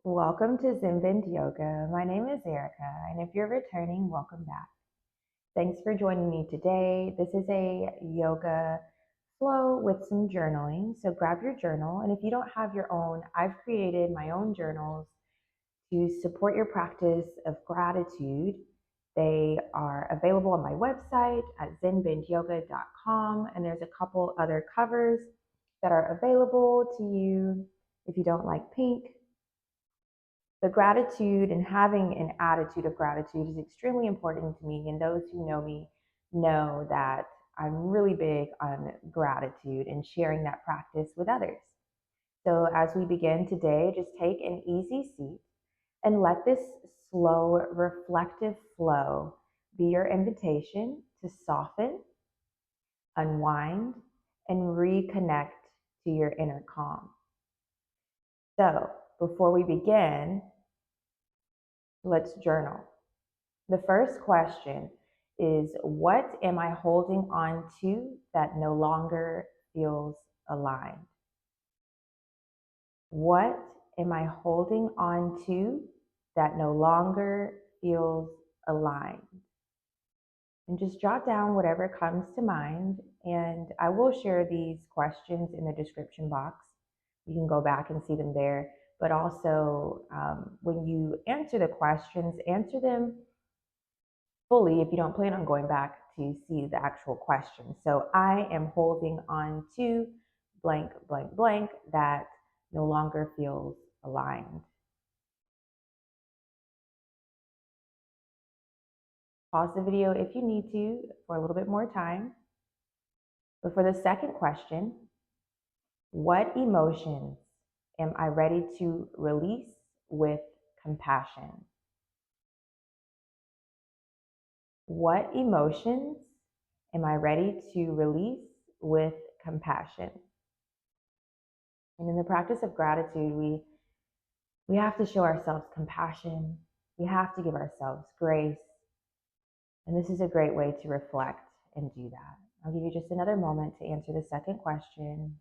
Welcome to Zenbendyoga. My name is Erika, and if you're returning, welcome back. Thanks for joining me today. This is a yoga flow with some journaling. So grab your journal, and if you don't have your own, I've created my own journals to support your practice of gratitude. They are available on my website at zenbendyoga.com, and there's a couple other covers that are available to you if you don't like pink. The gratitude and having an attitude of gratitude is extremely important to me. And those who know me know that I'm really big on gratitude and sharing that practice with others. So as we begin today, just take an easy seat and let this slow, reflective flow be your invitation to soften, unwind, and reconnect to your inner calm. So before we begin, let's journal. The first question is, what am I holding on to that no longer feels aligned? What am I holding on to that no longer feels aligned? And just jot down whatever comes to mind. And I will share these questions in the description box. You can go back and see them there. But also, when you answer the questions, answer them fully if you don't plan on going back to see the actual question. So I am holding on to blank, blank, blank that no longer feels aligned. Pause the video if you need to for a little bit more time. But for the second question, what emotions am I ready to release with compassion? What emotions am I ready to release with compassion? And in the practice of gratitude, we have to show ourselves compassion. We have to give ourselves grace. And this is a great way to reflect and do that. I'll give you just another moment to answer the second question.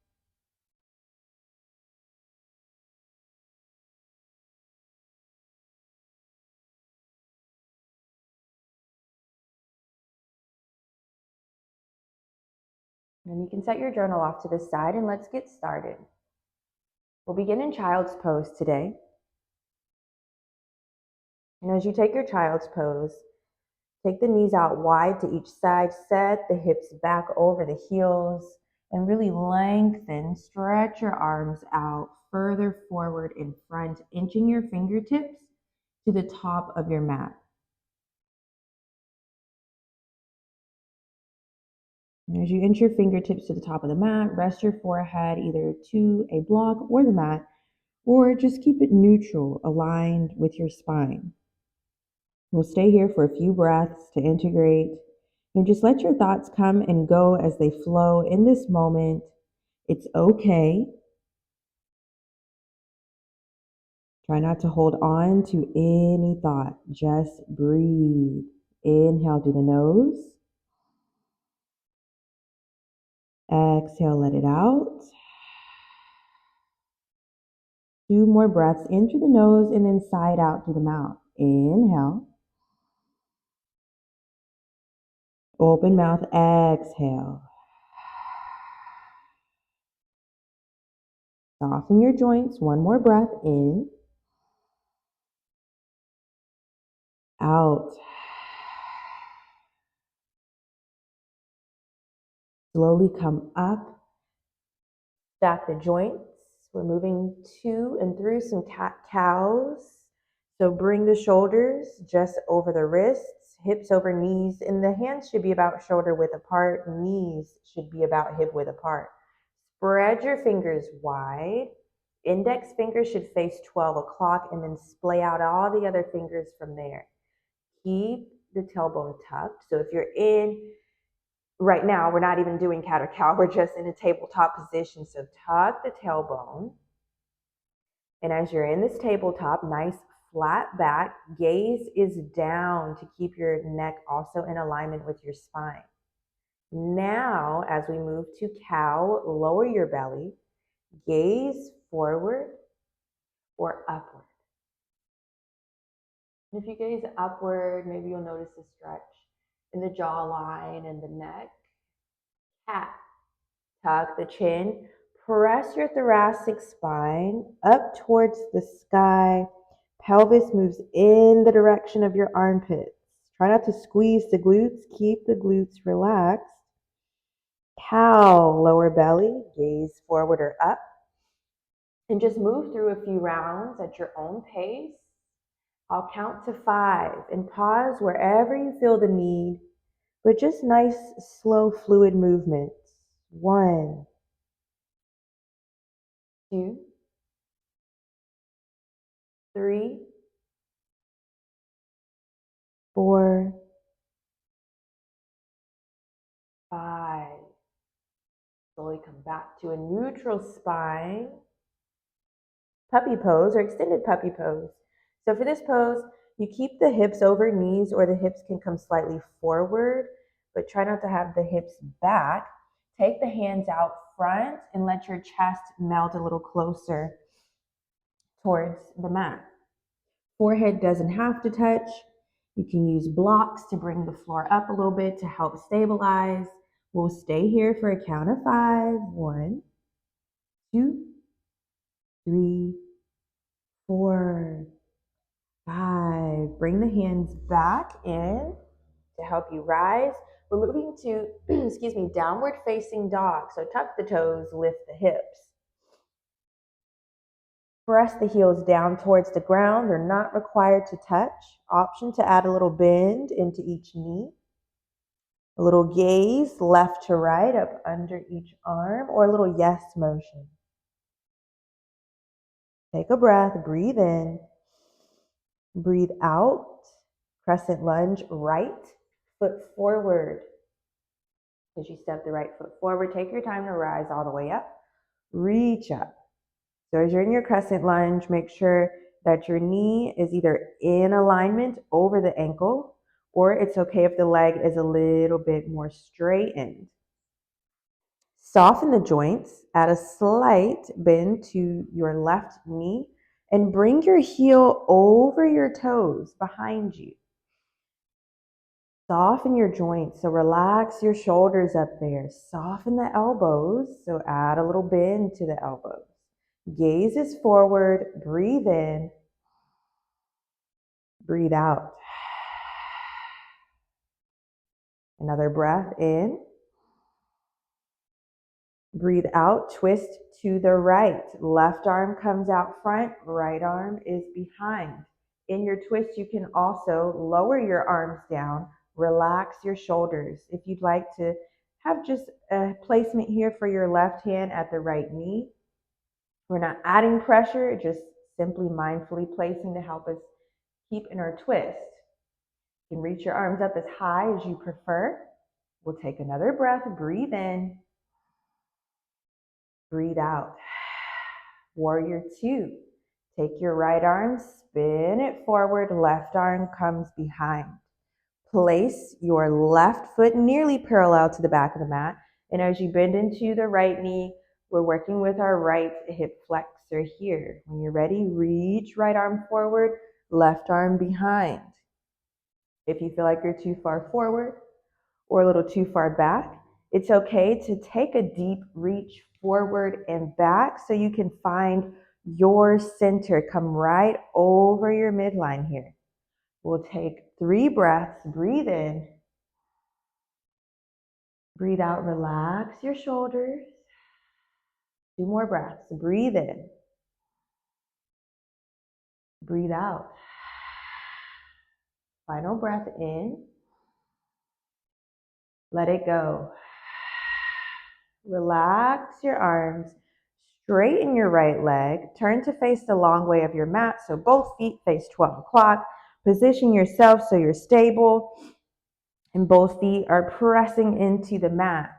And you can set your journal off to the side and let's get started. We'll begin in child's pose today. And as you take your child's pose, take the knees out wide to each side, set the hips back over the heels, and really lengthen, stretch your arms out further forward in front, inching your fingertips to the top of your mat. And as you inch your fingertips to the top of the mat, rest your forehead either to a block or the mat, or just keep it neutral, aligned with your spine. We'll stay here for a few breaths to integrate, and just let your thoughts come and go as they flow in this moment. It's okay. Try not to hold on to any thought. Just breathe. Inhale through the nose. Exhale, let it out. 2 more breaths in through the nose and then side out through the mouth. Inhale. Open mouth, exhale. Soften your joints. 1 more breath in. Out. Slowly come up. Stack the joints. We're moving to and through some cat-cows. So bring the shoulders just over the wrists, hips over knees, and the hands should be about shoulder width apart. Knees should be about hip width apart. Spread your fingers wide. Index fingers should face 12 o'clock and then splay out all the other fingers from there. Keep the tailbone tucked. So if you're in, right now, we're not even doing cat or cow, we're just in a tabletop position. So tuck the tailbone. And as you're in this tabletop, nice flat back, gaze is down to keep your neck also in alignment with your spine. Now, as we move to cow, lower your belly, gaze forward or upward. And if you gaze upward, maybe you'll notice a stretch in the jawline and the neck. Cat. Tuck the chin. Press your thoracic spine up towards the sky. Pelvis moves in the direction of your armpits. Try not to squeeze the glutes. Keep the glutes relaxed. Cow, lower belly, gaze forward or up. And just move through a few rounds at your own pace. I'll count to 5 and pause wherever you feel the need, but just nice, slow, fluid movements. 1, 2, 3, 4, 5. Slowly come back to a neutral spine. Puppy pose or extended puppy pose. So for this pose, you keep the hips over knees, or the hips can come slightly forward, but try not to have the hips back. Take the hands out front and let your chest melt a little closer towards the mat. Forehead doesn't have to touch. You can use blocks to bring the floor up a little bit to help stabilize. We'll stay here for a count of 5. 1, 2, 3, 4, 5. Bring the hands back in to help you rise. We're moving to, excuse me, downward facing dog. So tuck the toes, lift the hips. Press the heels down towards the ground. They're not required to touch. Option to add a little bend into each knee. A little gaze left to right up under each arm, or a little yes motion. Take a breath, breathe in, breathe out. Crescent lunge, right foot forward. As you step the right foot forward, take your time to rise all the way up. Reach up. So as you're in your crescent lunge, make sure that your knee is either in alignment over the ankle, or it's okay if the leg is a little bit more straightened. Soften the joints, add a slight bend to your left knee, and bring your heel over your toes behind you. Soften your joints, so relax your shoulders up there. Soften the elbows, so add a little bend to the elbows. Gaze is forward, breathe in, breathe out. Another breath in. Breathe out, twist to the right. Left arm comes out front, right arm is behind. In your twist, you can also lower your arms down, relax your shoulders. If you'd like to have just a placement here for your left hand at the right knee. We're not adding pressure, just simply mindfully placing to help us keep in our twist. You can reach your arms up as high as you prefer. We'll take another breath, breathe in, breathe out. Warrior 2. Take your right arm, spin it forward, left arm comes behind. Place your left foot nearly parallel to the back of the mat. And as you bend into the right knee, we're working with our right hip flexor here. When you're ready, reach right arm forward, left arm behind. If you feel like you're too far forward or a little too far back, it's okay to take a deep reach forward and back so you can find your center. Come right over your midline here. We'll take 3 breaths, breathe in, breathe out, relax your shoulders. 2 more breaths, breathe in, breathe out. Final breath in, let it go. Relax your arms, straighten your right leg, turn to face the long way of your mat so both feet face 12 o'clock. Position yourself so you're stable and both feet are pressing into the mat.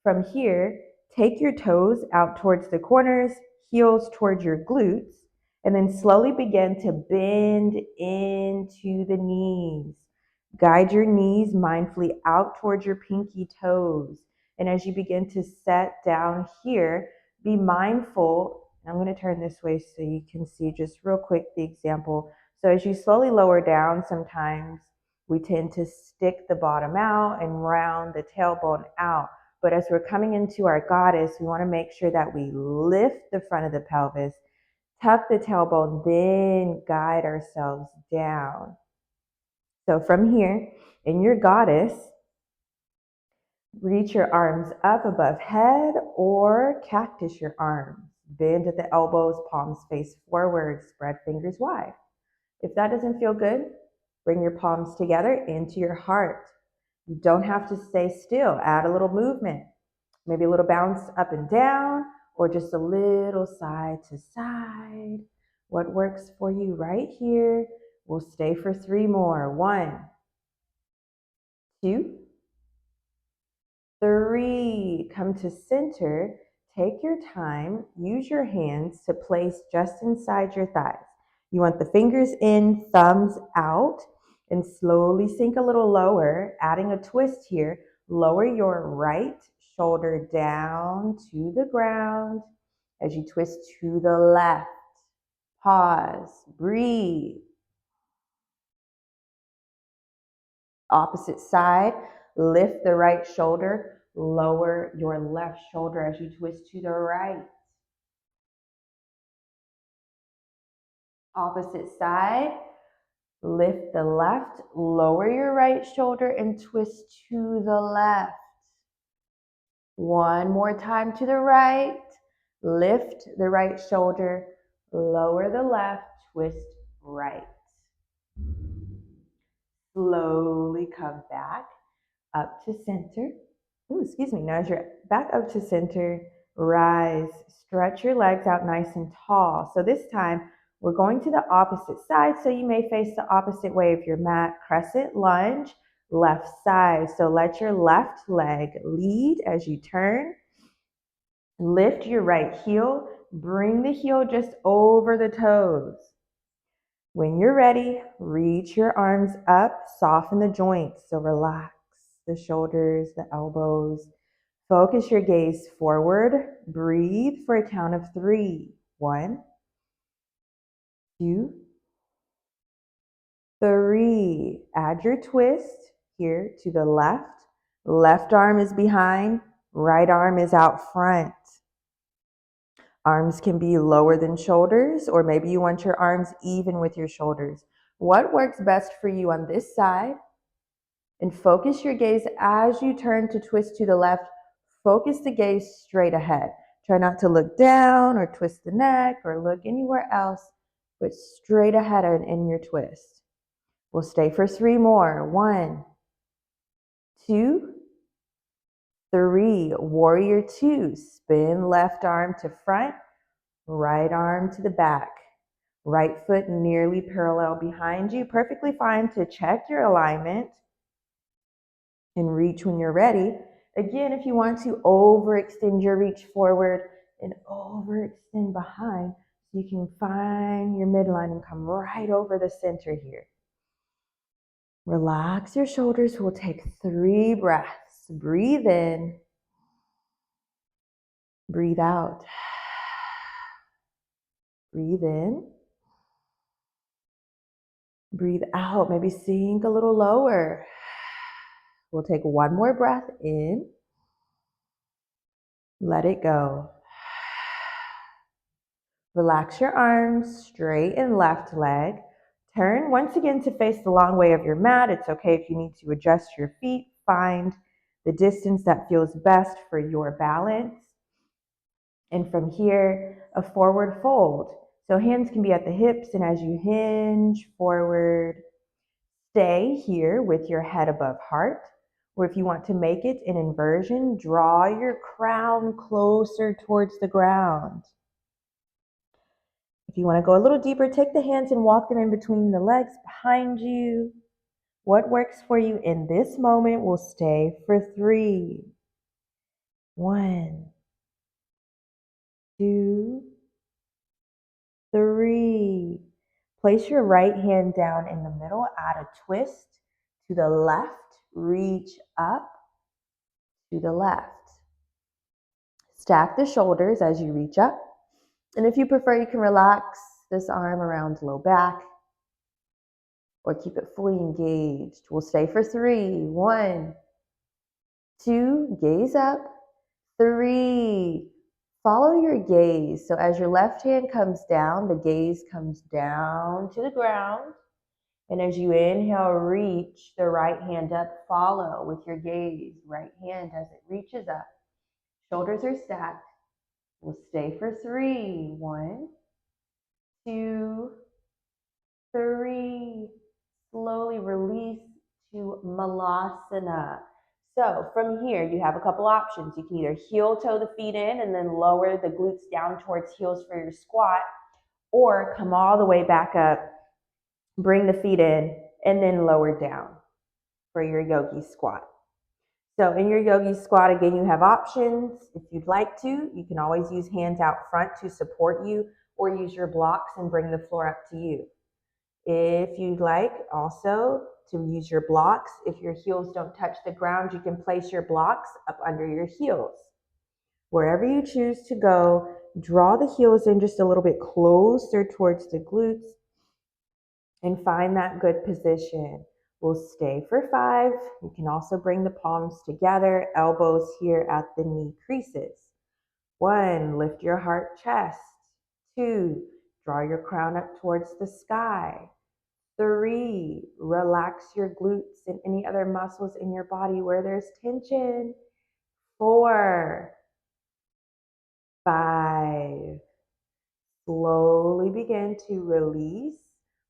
From here, take your toes out towards the corners, heels towards your glutes, and then slowly begin to bend into the knees. Guide your knees mindfully out towards your pinky toes. And as you begin to set down here, be mindful. I'm going to turn this way so you can see just real quick the example. So as you slowly lower down, sometimes we tend to stick the bottom out and round the tailbone out. But as we're coming into our goddess, we want to make sure that we lift the front of the pelvis, tuck the tailbone, then guide ourselves down. So from here, in your goddess, reach your arms up above head or cactus your arms. Bend at the elbows, palms face forward, spread fingers wide. If that doesn't feel good, bring your palms together into your heart. You don't have to stay still. Add a little movement. Maybe a little bounce up and down, or just a little side to side. What works for you right here? We'll stay for 3 more. 1, 2, 3. Come to center. Take your time. Use your hands to place just inside your thighs. You want the fingers in, thumbs out, and slowly sink a little lower, adding a twist here. Lower your right shoulder down to the ground as you twist to the left. Pause, breathe. Opposite side, lift the right shoulder, lower your left shoulder as you twist to the right. Opposite side, lift the left, lower your right shoulder and twist to the left. One more time to the right, lift the right shoulder, lower the left, twist right. Slowly come back up to center. Now as you're back up to center, rise, stretch your legs out nice and tall. So this time we're going to the opposite side. So you may face the opposite way of your mat. Crescent lunge, left side. So let your left leg lead as you turn. Lift your right heel, bring the heel just over the toes. When you're ready, reach your arms up, soften the joints. So relax the shoulders, the elbows. Focus your gaze forward. Breathe for a count of 3. 1, 2, 3. Add your twist here to the left. Left arm is behind, right arm is out front. Arms can be lower than shoulders, or maybe you want your arms even with your shoulders. What works best for you on this side? And focus your gaze as you turn to twist to the left. Focus the gaze straight ahead. Try not to look down or twist the neck or look anywhere else, but straight ahead in your twist. We'll stay for 3 more. 1, 2, 3. Warrior 2. Spin left arm to front, right arm to the back. Right foot nearly parallel behind you. Perfectly fine to check your alignment and reach when you're ready. Again, if you want to overextend your reach forward and overextend behind, so you can find your midline and come right over the center here. Relax your shoulders. We'll take 3 breaths. Breathe in. Breathe out. Breathe in. Breathe out. Maybe sink a little lower. We'll take 1 more breath in. Let it go. Relax your arms, straight and left leg. Turn once again to face the long way of your mat. It's okay if you need to adjust your feet. Find the distance that feels best for your balance. And from here, a forward fold. So hands can be at the hips, and as you hinge forward, stay here with your head above heart. Or if you want to make it an inversion, draw your crown closer towards the ground. If you want to go a little deeper, take the hands and walk them in between the legs behind you. What works for you in this moment will stay for 3. 1, 2, 3. Place your right hand down in the middle, add a twist to the left, reach up to the left. Stack the shoulders as you reach up. And if you prefer, you can relax this arm around low back. or keep it fully engaged. We'll stay for 3. 1, 2, gaze up. 3, follow your gaze. So as your left hand comes down, the gaze comes down to the ground. And as you inhale, reach the right hand up, follow with your gaze. Right hand as it reaches up. Shoulders are stacked. We'll stay for 3. 1, 2, 3. Slowly release to Malasana. So from here, you have a couple options. You can either heel toe the feet in and then lower the glutes down towards heels for your squat, or come all the way back up, bring the feet in, and then lower down for your yogi squat. So in your yogi squat, again, you have options. If you'd like to, you can always use hands out front to support you, or use your blocks and bring the floor up to you. If you'd like also to use your blocks, if your heels don't touch the ground, you can place your blocks up under your heels. Wherever you choose to go, draw the heels in just a little bit closer towards the glutes and find that good position. We'll stay for 5. You can also bring the palms together, elbows here at the knee creases. 1, lift your heart chest. 2, draw your crown up towards the sky. 3, relax your glutes and any other muscles in your body where there's tension. 4, 5, slowly begin to release.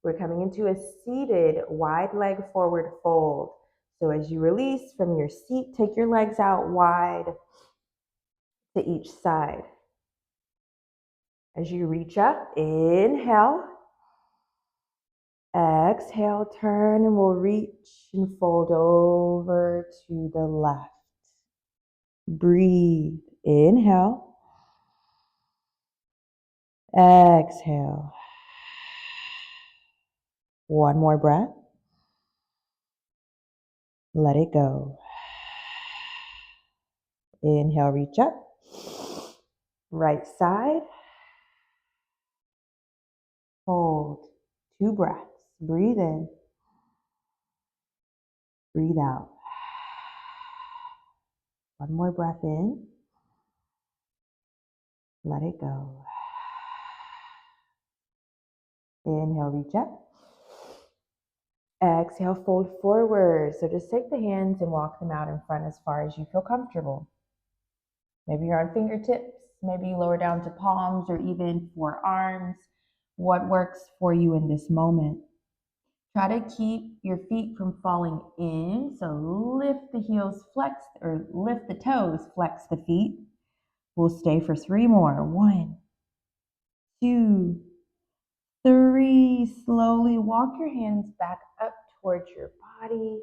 We're coming into a seated wide leg forward fold. So as you release from your seat, take your legs out wide to each side. As you reach up, inhale. Exhale, turn, and we'll reach and fold over to the left. Breathe. Inhale. Exhale. One more breath. Let it go. Inhale, reach up. Right side. Hold. 2 breaths. Breathe in. Breathe out. One more breath in. Let it go. Inhale, reach up. Exhale, fold forward. So just take the hands and walk them out in front as far as you feel comfortable. Maybe you're on fingertips. Maybe you lower down to palms or even forearms. What works for you in this moment? Try to keep your feet from falling in. So lift the heels, flex, or lift the toes, flex the feet. We'll stay for 3 more. 1, 2, 3. Slowly walk your hands back up towards your body.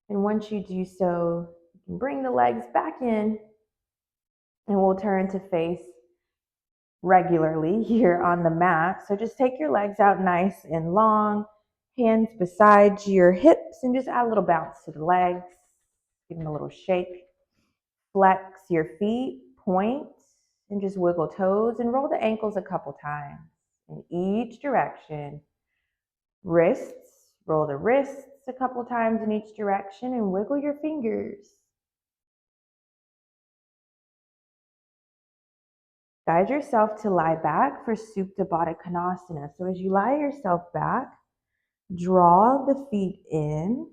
And once you do so, you can bring the legs back in, and we'll turn to face regularly here on the mat. So just take your legs out nice and long, hands beside your hips, and just add a little bounce to the legs. Give them a little shake. Flex your feet, point, and just wiggle toes and roll the ankles a couple times in each direction. Wrists, roll the wrists a couple times in each direction and wiggle your fingers. Guide yourself to lie back for Supta Baddha Konasana. So as you lie yourself back, draw the feet in,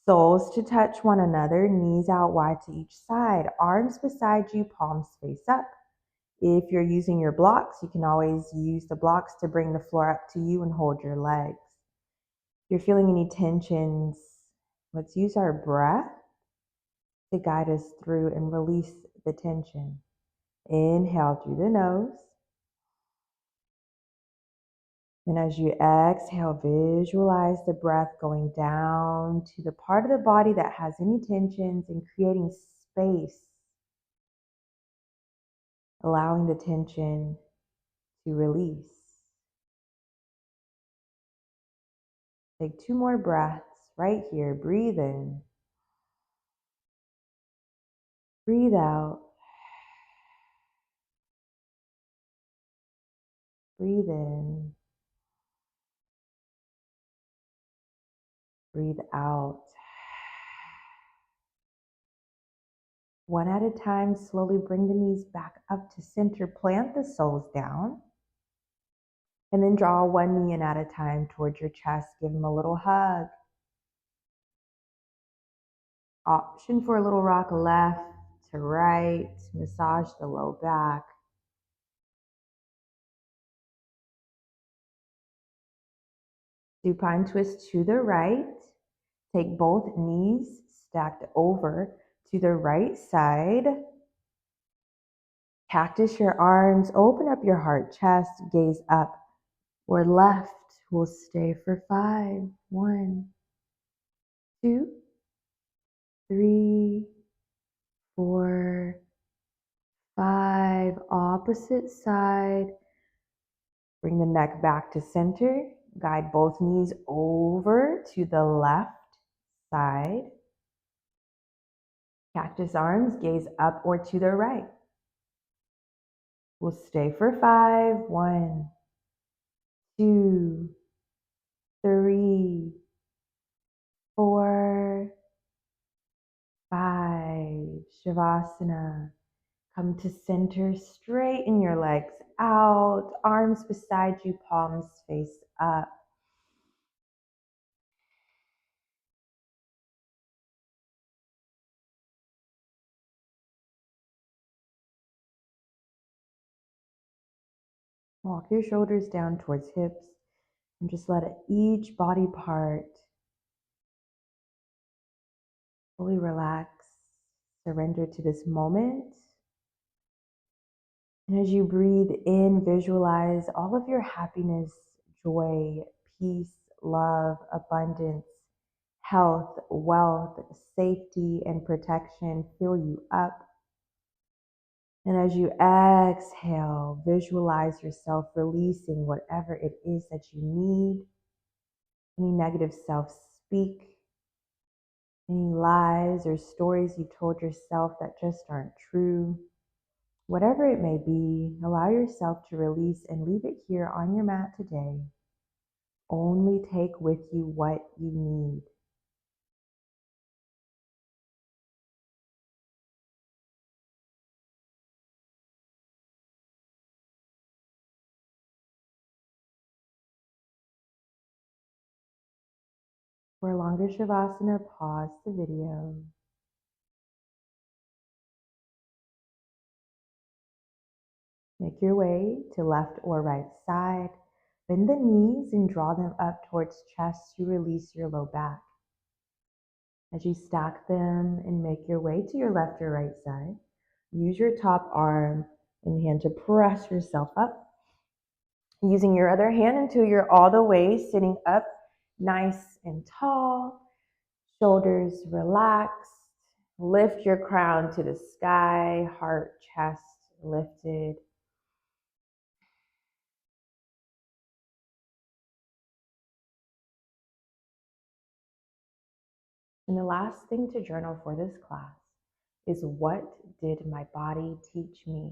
soles to touch one another, knees out wide to each side, arms beside you, palms face up. If you're using your blocks, you can always use the blocks to bring the floor up to you and hold your legs. If you're feeling any tensions, let's use our breath to guide us through and release the tension. Inhale through the nose. And as you exhale, visualize the breath going down to the part of the body that has any tensions and creating space, allowing the tension to release. Take 2 more breaths right here. Breathe in. Breathe out. Breathe in. Breathe out. One at a time, slowly bring the knees back up to center. Plant the soles down. And then draw one knee in at a time towards your chest. Give them a little hug. Option for a little rock left to right. Massage the low back. Supine twist to the right. Take both knees stacked over to the right side. Cactus your arms, open up your heart, chest, gaze up or left. We'll stay for 5. 1, 2, 3, 4, 5. Opposite side. Bring the neck back to center. Guide both knees over to the left side. Cactus arms, gaze up or to the right. We'll stay for 5. 1, 2, 3, 4, 5. Shavasana. Come to center, straighten your legs out, arms beside you, palms face up. Walk your shoulders down towards hips and just let each body part fully relax, surrender to this moment. And as you breathe in, visualize all of your happiness, joy, peace, love, abundance, health, wealth, safety, and protection fill you up. And as you exhale, visualize yourself releasing whatever it is that you need, any negative self-speak, any lies or stories you told yourself that just aren't true. Whatever it may be, allow yourself to release and leave it here on your mat today. Only take with you what you need. For a longer Shavasana, pause the video. Make your way to left or right side. Bend the knees and draw them up towards chest to release your low back. As you stack them and make your way to your left or right side, use your top arm and hand to press yourself up. Using your other hand until you're all the way sitting up, nice and tall, shoulders relaxed. Lift your crown to the sky, heart, chest lifted. And the last thing to journal for this class is, what did my body teach me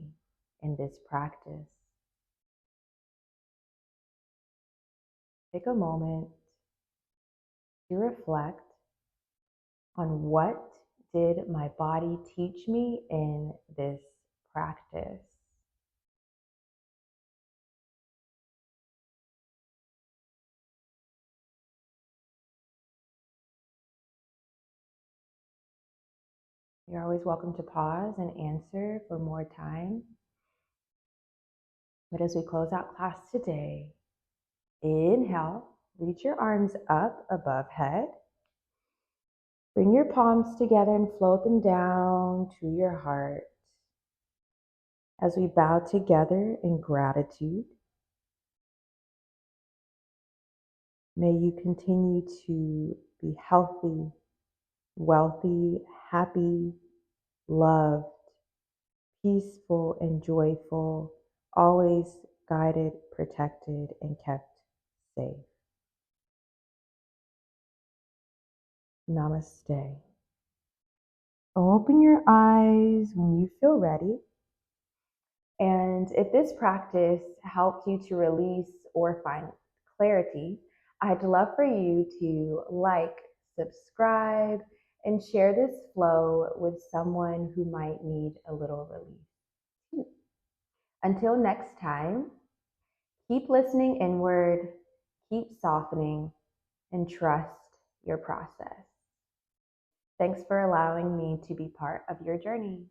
in this practice? Take a moment to reflect on, what did my body teach me in this practice? You're always welcome to pause and answer for more time. But as we close out class today, inhale, reach your arms up above head. Bring your palms together and float them down to your heart. As we bow together in gratitude, may you continue to be healthy, wealthy, happy, loved, peaceful, and joyful, always guided, protected, and kept safe. Namaste. Open your eyes when you feel ready. And if this practice helped you to release or find clarity, I'd love for you to like, subscribe, and share this flow with someone who might need a little relief too. Until next time, keep listening inward, keep softening, and trust your process. Thanks for allowing me to be part of your journey.